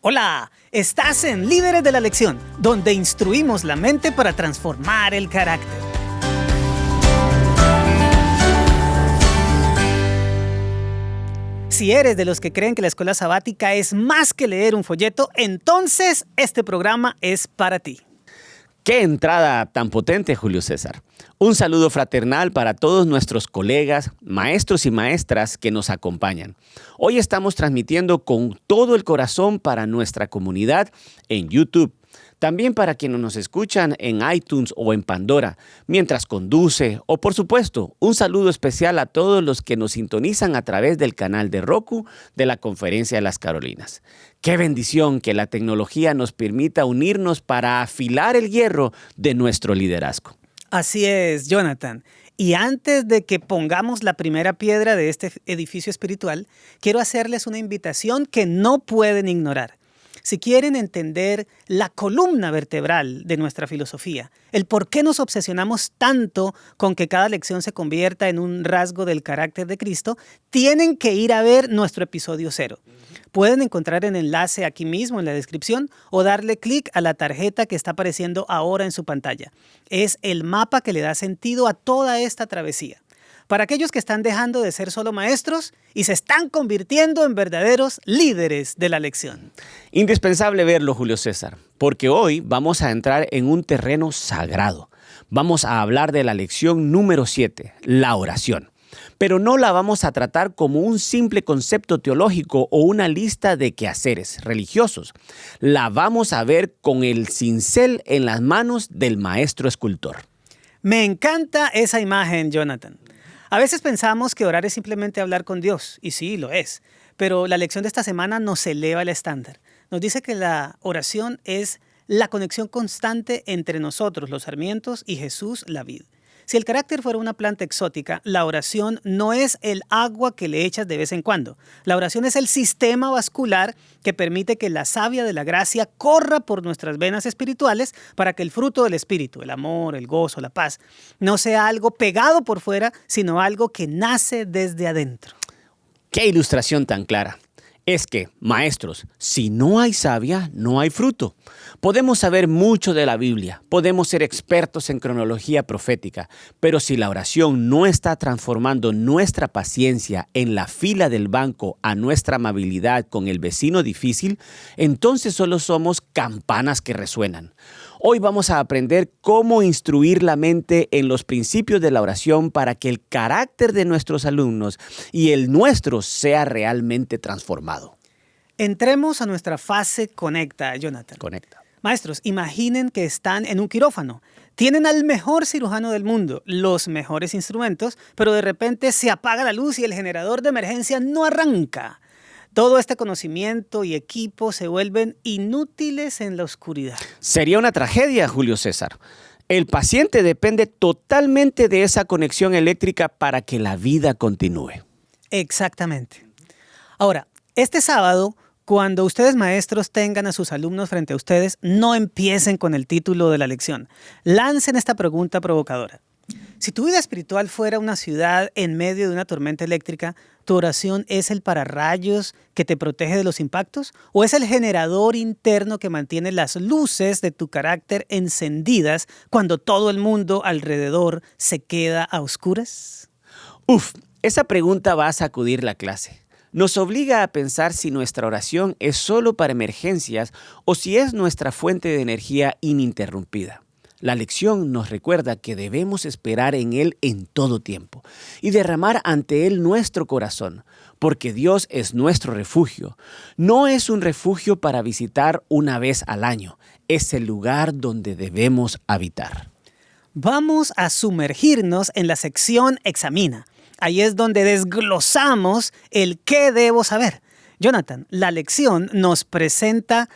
Hola, estás en Líderes de la Lección, donde instruimos la mente para transformar el carácter. Si eres de los que creen que la escuela sabática es más que leer un folleto, entonces este programa es para ti. ¡Qué entrada tan potente, Julio César! Un saludo fraternal para todos nuestros colegas, maestros y maestras que nos acompañan. Hoy estamos transmitiendo con todo el corazón para nuestra comunidad en YouTube. También para quienes nos escuchan en iTunes o en Pandora, mientras conduce, o por supuesto, un saludo especial a todos los que nos sintonizan a través del canal de Roku de la Conferencia de las Carolinas. ¡Qué bendición que la tecnología nos permita unirnos para afilar el hierro de nuestro liderazgo! Así es, Jonathan. Y antes de que pongamos la primera piedra de este edificio espiritual, quiero hacerles una invitación que no pueden ignorar. Si quieren entender la columna vertebral de nuestra filosofía, el por qué nos obsesionamos tanto con que cada lección se convierta en un rasgo del carácter de Cristo, tienen que ir a ver nuestro episodio 0. Pueden encontrar el enlace aquí mismo en la descripción o darle clic a la tarjeta que está apareciendo ahora en su pantalla. Es el mapa que le da sentido a toda esta travesía. Para aquellos que están dejando de ser solo maestros y se están convirtiendo en verdaderos líderes de la lección. Indispensable verlo, Julio César, porque hoy vamos a entrar en un terreno sagrado. Vamos a hablar de la lección número 7, la oración. Pero no la vamos a tratar como un simple concepto teológico o una lista de quehaceres religiosos. La vamos a ver con el cincel en las manos del maestro escultor. Me encanta esa imagen, Jonathan. A veces pensamos que orar es simplemente hablar con Dios, y sí, lo es. Pero la lección de esta semana nos eleva el estándar. Nos dice que la oración es la conexión constante entre nosotros, los sarmientos, y Jesús, la vid. Si el carácter fuera una planta exótica, la oración no es el agua que le echas de vez en cuando. La oración es el sistema vascular que permite que la savia de la gracia corra por nuestras venas espirituales para que el fruto del espíritu, el amor, el gozo, la paz, no sea algo pegado por fuera, sino algo que nace desde adentro. ¡Qué ilustración tan clara! Es que, maestros, si no hay savia, no hay fruto. Podemos saber mucho de la Biblia, podemos ser expertos en cronología profética, pero si la oración no está transformando nuestra paciencia en la fila del banco a nuestra amabilidad con el vecino difícil, entonces solo somos campanas que resuenan. Hoy vamos a aprender cómo instruir la mente en los principios de la oración para que el carácter de nuestros alumnos y el nuestro sea realmente transformado. Entremos a nuestra fase conecta, Jonathan. Conecta. Maestros, imaginen que están en un quirófano. Tienen al mejor cirujano del mundo, los mejores instrumentos, pero de repente se apaga la luz y el generador de emergencia no arranca. Todo este conocimiento y equipo se vuelven inútiles en la oscuridad. Sería una tragedia, Julio César. El paciente depende totalmente de esa conexión eléctrica para que la vida continúe. Exactamente. Ahora, este sábado, cuando ustedes maestros tengan a sus alumnos frente a ustedes, no empiecen con el título de la lección. Lancen esta pregunta provocadora. Si tu vida espiritual fuera una ciudad en medio de una tormenta eléctrica, ¿tu oración es el pararrayos que te protege de los impactos? ¿O es el generador interno que mantiene las luces de tu carácter encendidas cuando todo el mundo alrededor se queda a oscuras? Esa pregunta va a sacudir la clase. Nos obliga a pensar si nuestra oración es solo para emergencias o si es nuestra fuente de energía ininterrumpida. La lección nos recuerda que debemos esperar en Él en todo tiempo y derramar ante Él nuestro corazón, porque Dios es nuestro refugio. No es un refugio para visitar una vez al año, es el lugar donde debemos habitar. Vamos a sumergirnos en la sección Examina. Ahí es donde desglosamos el qué debo saber. Jonathan, la lección nos presenta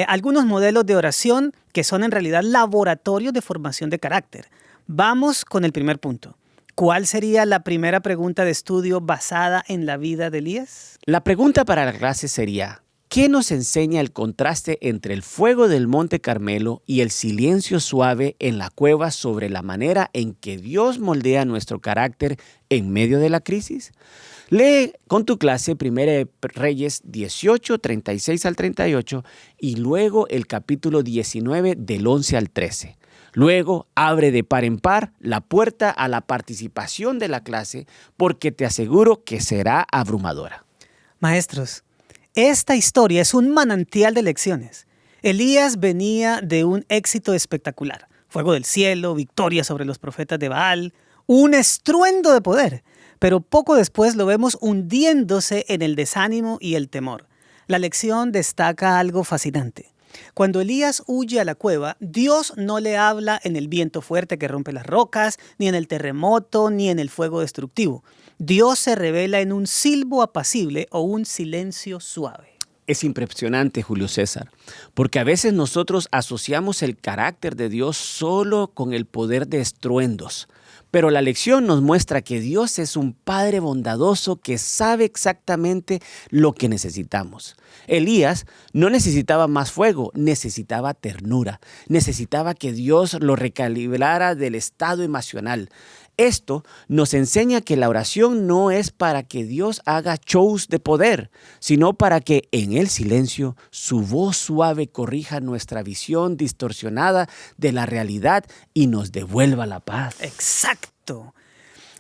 algunos modelos de oración que son en realidad laboratorios de formación de carácter. Vamos con el primer punto. ¿Cuál sería la primera pregunta de estudio basada en la vida de Elías? La pregunta para la clase sería, ¿qué nos enseña el contraste entre el fuego del Monte Carmelo y el silencio suave en la cueva sobre la manera en que Dios moldea nuestro carácter en medio de la crisis? Lee con tu clase 1 Reyes 18, 36 al 38 y luego el capítulo 19 del 11 al 13. Luego abre de par en par la puerta a la participación de la clase porque te aseguro que será abrumadora. Maestros, esta historia es un manantial de lecciones. Elías venía de un éxito espectacular. Fuego del cielo, victoria sobre los profetas de Baal, un estruendo de poder. Pero poco después lo vemos hundiéndose en el desánimo y el temor. La lección destaca algo fascinante. Cuando Elías huye a la cueva, Dios no le habla en el viento fuerte que rompe las rocas, ni en el terremoto, ni en el fuego destructivo. Dios se revela en un silbo apacible o un silencio suave. Es impresionante, Julio César, porque a veces nosotros asociamos el carácter de Dios solo con el poder de estruendos. Pero la lección nos muestra que Dios es un Padre bondadoso que sabe exactamente lo que necesitamos. Elías no necesitaba más fuego, necesitaba ternura, necesitaba que Dios lo recalibrara del estado emocional. Esto nos enseña que la oración no es para que Dios haga shows de poder, sino para que en el silencio su voz suave corrija nuestra visión distorsionada de la realidad y nos devuelva la paz. Exacto.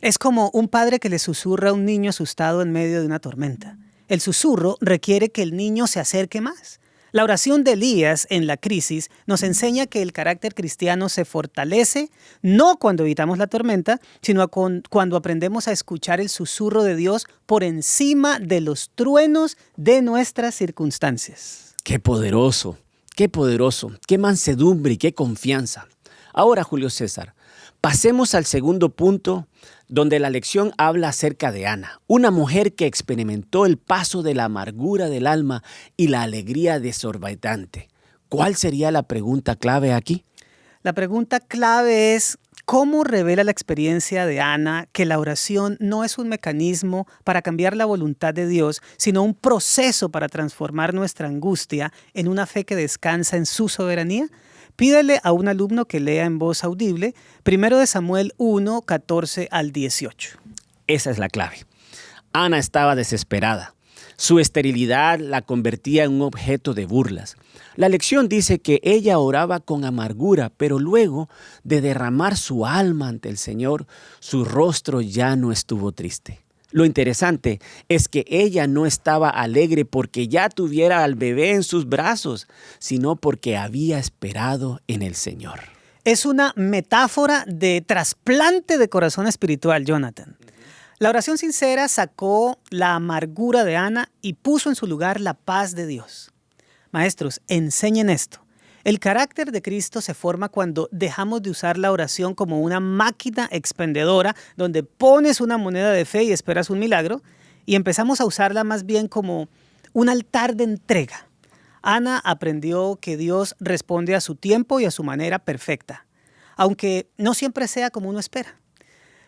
Es como un padre que le susurra a un niño asustado en medio de una tormenta. El susurro requiere que el niño se acerque más. La oración de Elías en la crisis nos enseña que el carácter cristiano se fortalece no cuando evitamos la tormenta, sino cuando aprendemos a escuchar el susurro de Dios por encima de los truenos de nuestras circunstancias. ¡Qué poderoso! ¡Qué mansedumbre y qué confianza! Ahora, Julio César, pasemos al segundo punto donde la lección habla acerca de Ana, una mujer que experimentó el paso de la amargura del alma y la alegría desorbitante. ¿Cuál sería la pregunta clave aquí? La pregunta clave es, ¿cómo revela la experiencia de Ana que la oración no es un mecanismo para cambiar la voluntad de Dios, sino un proceso para transformar nuestra angustia en una fe que descansa en su soberanía? Pídele a un alumno que lea en voz audible 1 Samuel 1, 14 al 18. Esa es la clave. Ana estaba desesperada. Su esterilidad la convertía en un objeto de burlas. La lección dice que ella oraba con amargura, pero luego de derramar su alma ante el Señor, su rostro ya no estuvo triste. Lo interesante es que ella no estaba alegre porque ya tuviera al bebé en sus brazos, sino porque había esperado en el Señor. Es una metáfora de trasplante de corazón espiritual, Jonathan. La oración sincera sacó la amargura de Ana y puso en su lugar la paz de Dios. Maestros, enseñen esto. El carácter de Cristo se forma cuando dejamos de usar la oración como una máquina expendedora donde pones una moneda de fe y esperas un milagro y empezamos a usarla más bien como un altar de entrega. Ana aprendió que Dios responde a su tiempo y a su manera perfecta, aunque no siempre sea como uno espera.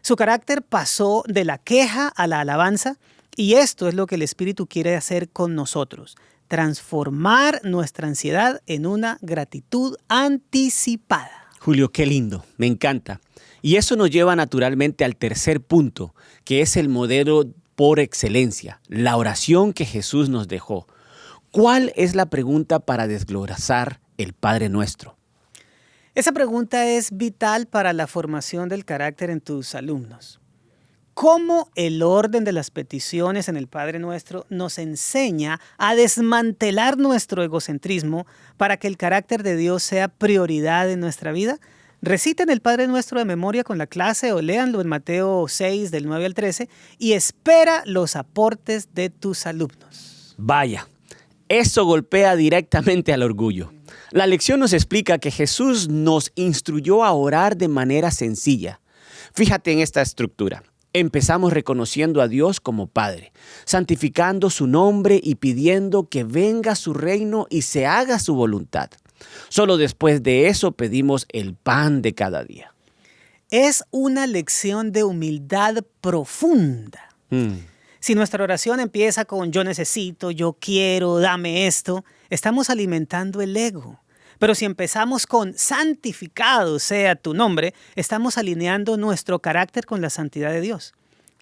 Su carácter pasó de la queja a la alabanza y esto es lo que el Espíritu quiere hacer con nosotros. Transformar nuestra ansiedad en una gratitud anticipada. Julio, qué lindo, me encanta. Y eso nos lleva naturalmente al tercer punto, que es el modelo por excelencia, la oración que Jesús nos dejó. ¿Cuál es la pregunta para desglosar el Padre Nuestro? Esa pregunta es vital para la formación del carácter en tus alumnos. ¿Cómo el orden de las peticiones en el Padre Nuestro nos enseña a desmantelar nuestro egocentrismo para que el carácter de Dios sea prioridad en nuestra vida? Reciten el Padre Nuestro de memoria con la clase o léanlo en Mateo 6, del 9 al 13 y espera los aportes de tus alumnos. Vaya, eso golpea directamente al orgullo. La lección nos explica que Jesús nos instruyó a orar de manera sencilla. Fíjate en esta estructura. Empezamos reconociendo a Dios como Padre, santificando su nombre y pidiendo que venga su reino y se haga su voluntad. Solo después de eso pedimos el pan de cada día. Es una lección de humildad profunda. Si nuestra oración empieza con yo necesito, yo quiero, dame esto, estamos alimentando el ego. Pero si empezamos con santificado sea tu nombre, estamos alineando nuestro carácter con la santidad de Dios.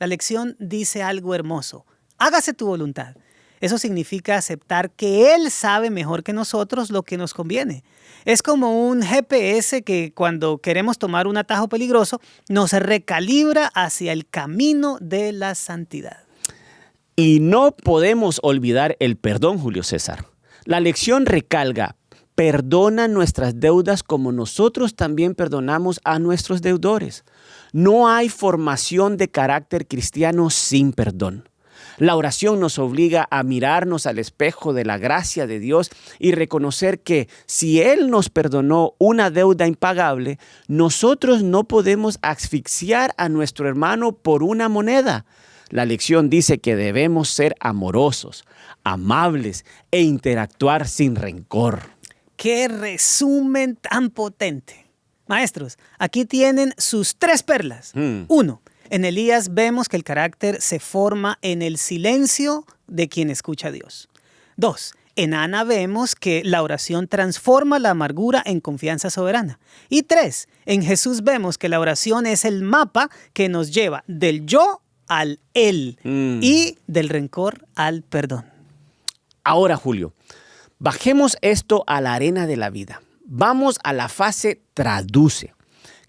La lección dice algo hermoso. Hágase tu voluntad. Eso significa aceptar que Él sabe mejor que nosotros lo que nos conviene. Es como un GPS que cuando queremos tomar un atajo peligroso nos recalibra hacia el camino de la santidad. Y no podemos olvidar el perdón, Julio César. La lección recalca: perdona nuestras deudas como nosotros también perdonamos a nuestros deudores. No hay formación de carácter cristiano sin perdón. La oración nos obliga a mirarnos al espejo de la gracia de Dios y reconocer que si Él nos perdonó una deuda impagable, nosotros no podemos asfixiar a nuestro hermano por una moneda. La lección dice que debemos ser amorosos, amables e interactuar sin rencor. ¡Qué resumen tan potente! Maestros, aquí tienen sus 3 perlas. 1. En Elías vemos que el carácter se forma en el silencio de quien escucha a Dios. 2. En Ana vemos que la oración transforma la amargura en confianza soberana. Y 3. En Jesús vemos que la oración es el mapa que nos lleva del yo al él y del rencor al perdón. Ahora, Julio, bajemos esto a la arena de la vida. Vamos a la fase traduce.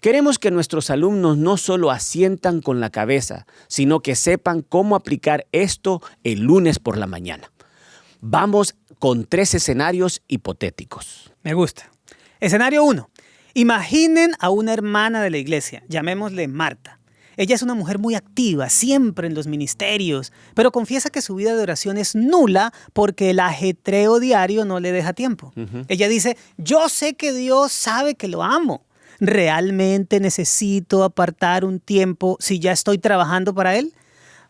Queremos que nuestros alumnos no solo asientan con la cabeza, sino que sepan cómo aplicar esto el lunes por la mañana. Vamos con 3 escenarios hipotéticos. Me gusta. Escenario 1. Imaginen a una hermana de la iglesia, llamémosle Marta. Ella es una mujer muy activa, siempre en los ministerios, pero confiesa que su vida de oración es nula porque el ajetreo diario no le deja tiempo. Ella dice: yo sé que Dios sabe que lo amo. ¿Realmente necesito apartar un tiempo si ya estoy trabajando para Él?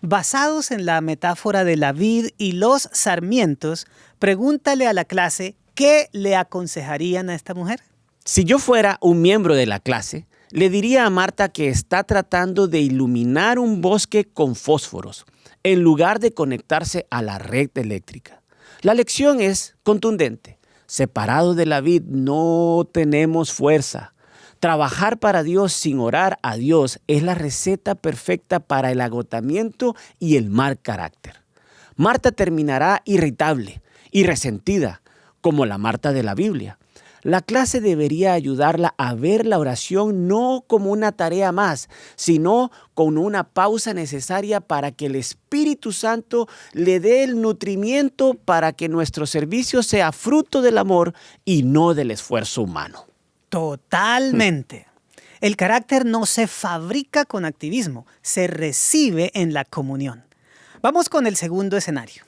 Basados en la metáfora de la vid y los sarmientos, pregúntale a la clase qué le aconsejarían a esta mujer. Si yo fuera un miembro de la clase, le diría a Marta que está tratando de iluminar un bosque con fósforos, en lugar de conectarse a la red eléctrica. La lección es contundente. Separado de la vid no tenemos fuerza. Trabajar para Dios sin orar a Dios es la receta perfecta para el agotamiento y el mal carácter. Marta terminará irritable y resentida, como la Marta de la Biblia. La clase debería ayudarla a ver la oración no como una tarea más, sino con una pausa necesaria para que el Espíritu Santo le dé el nutrimiento para que nuestro servicio sea fruto del amor y no del esfuerzo humano. Totalmente. El carácter no se fabrica con activismo, se recibe en la comunión. Vamos con el segundo escenario.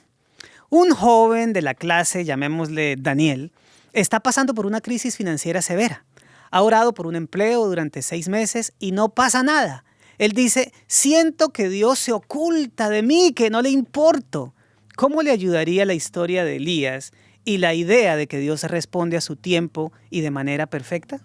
Un joven de la clase, llamémosle Daniel, está pasando por una crisis financiera severa. Ha orado por un empleo durante 6 meses y no pasa nada. Él dice: siento que Dios se oculta de mí, que no le importo. ¿Cómo le ayudaría la historia de Elías y la idea de que Dios responde a su tiempo y de manera perfecta?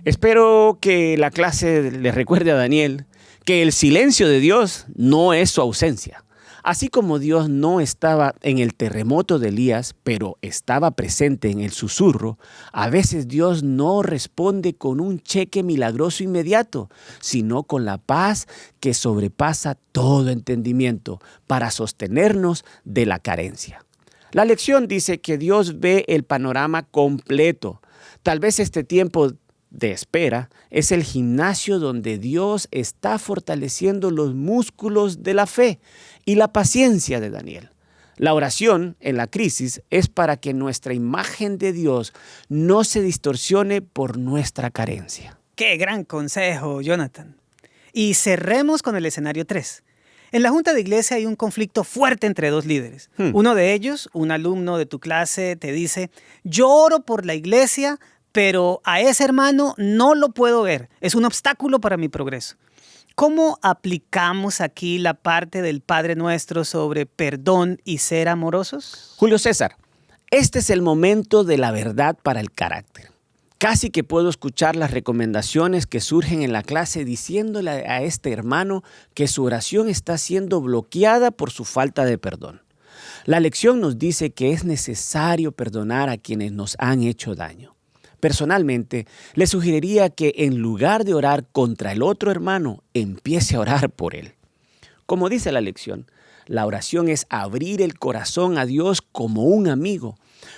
Espero que la clase le recuerde a Daniel que el silencio de Dios no es su ausencia. Así como Dios no estaba en el terremoto de Elías, pero estaba presente en el susurro, a veces Dios no responde con un cheque milagroso inmediato, sino con la paz que sobrepasa todo entendimiento para sostenernos de la carencia. La lección dice que Dios ve el panorama completo. Tal vez este tiempo de espera es el gimnasio donde Dios está fortaleciendo los músculos de la fe y la paciencia de Daniel. La oración en la crisis es para que nuestra imagen de Dios no se distorsione por nuestra carencia. ¡Qué gran consejo, Jonathan! Y cerremos con el escenario 3. En la junta de iglesia hay un conflicto fuerte entre 2 líderes. Uno de ellos, un alumno de tu clase, te dice: yo oro por la iglesia, pero a ese hermano no lo puedo ver. Es un obstáculo para mi progreso. ¿Cómo aplicamos aquí la parte del Padre Nuestro sobre perdón y ser amorosos? Julio César, este es el momento de la verdad para el carácter. Casi que puedo escuchar las recomendaciones que surgen en la clase diciéndole a este hermano que su oración está siendo bloqueada por su falta de perdón. La lección nos dice que es necesario perdonar a quienes nos han hecho daño. Personalmente, le sugeriría que en lugar de orar contra el otro hermano, empiece a orar por él. Como dice la lección, la oración es abrir el corazón a Dios como un amigo.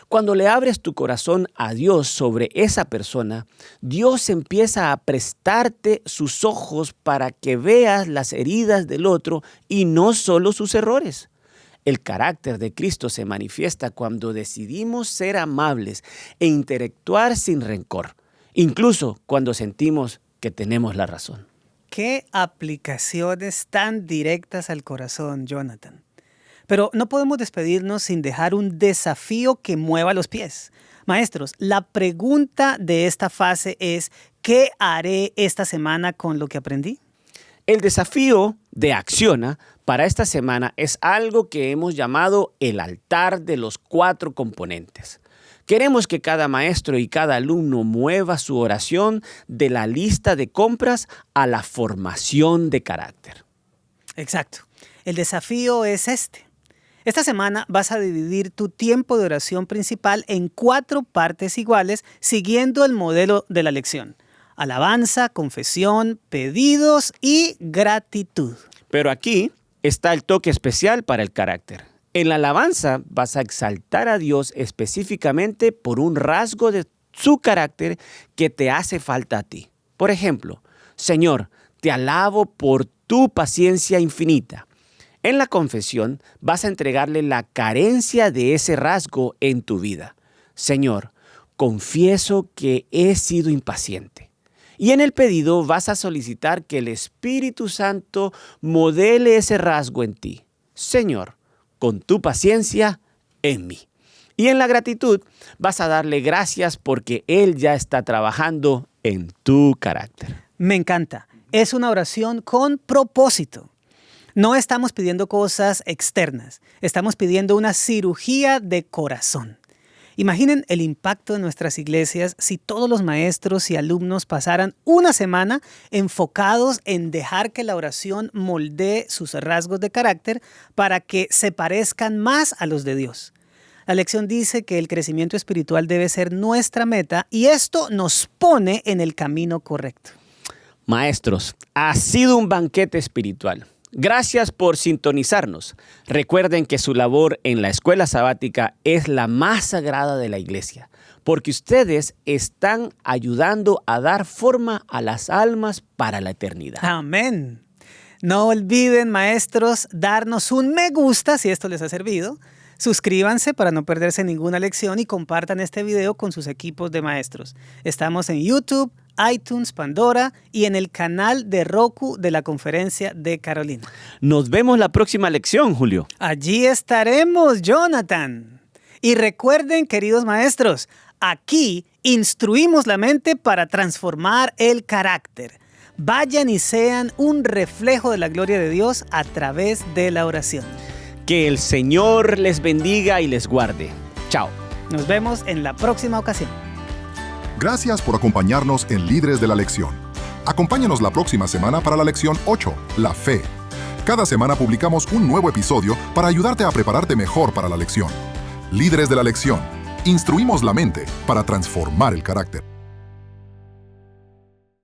Cuando le abres tu corazón a Dios sobre esa persona, Dios empieza a prestarte sus ojos para que veas las heridas del otro y no solo sus errores. El carácter de Cristo se manifiesta cuando decidimos ser amables e interactuar sin rencor, incluso cuando sentimos que tenemos la razón. Qué aplicaciones tan directas al corazón, Jonathan. Pero no podemos despedirnos sin dejar un desafío que mueva los pies. Maestros, la pregunta de esta fase es, ¿qué haré esta semana con lo que aprendí? El desafío de Acciona para esta semana es algo que hemos llamado el altar de los 4 componentes. Queremos que cada maestro y cada alumno mueva su oración de la lista de compras a la formación de carácter. Exacto. El desafío es este. Esta semana vas a dividir tu tiempo de oración principal en 4 partes iguales, siguiendo el modelo de la lección: alabanza, confesión, pedidos y gratitud. Pero aquí está el toque especial para el carácter. En la alabanza vas a exaltar a Dios específicamente por un rasgo de su carácter que te hace falta a ti. Por ejemplo, Señor, te alabo por tu paciencia infinita. En la confesión vas a entregarle la carencia de ese rasgo en tu vida. Señor, confieso que he sido impaciente. Y en el pedido vas a solicitar que el Espíritu Santo modele ese rasgo en ti. Señor, con tu paciencia en mí. Y en la gratitud vas a darle gracias porque Él ya está trabajando en tu carácter. Me encanta. Es una oración con propósito. No estamos pidiendo cosas externas. Estamos pidiendo una cirugía de corazón. Imaginen el impacto de nuestras iglesias si todos los maestros y alumnos pasaran una semana enfocados en dejar que la oración moldee sus rasgos de carácter para que se parezcan más a los de Dios. La lección dice que el crecimiento espiritual debe ser nuestra meta y esto nos pone en el camino correcto. Maestros, ha sido un banquete espiritual. Gracias por sintonizarnos. Recuerden que su labor en la escuela sabática es la más sagrada de la iglesia, porque ustedes están ayudando a dar forma a las almas para la eternidad. Amén. No olviden, maestros, darnos un me gusta si esto les ha servido. Suscríbanse para no perderse ninguna lección y compartan este video con sus equipos de maestros. Estamos en YouTube, iTunes, Pandora y en el canal de Roku de la Conferencia de Carolina. Nos vemos la próxima lección, Julio. Allí estaremos, Jonathan. Y recuerden, queridos maestros, aquí instruimos la mente para transformar el carácter. Vayan y sean un reflejo de la gloria de Dios a través de la oración. Que el Señor les bendiga y les guarde. Chao. Nos vemos en la próxima ocasión. Gracias por acompañarnos en Líderes de la Lección. Acompáñanos la próxima semana para la lección 8, la fe. Cada semana publicamos un nuevo episodio para ayudarte a prepararte mejor para la lección. Líderes de la Lección. Instruimos la mente para transformar el carácter.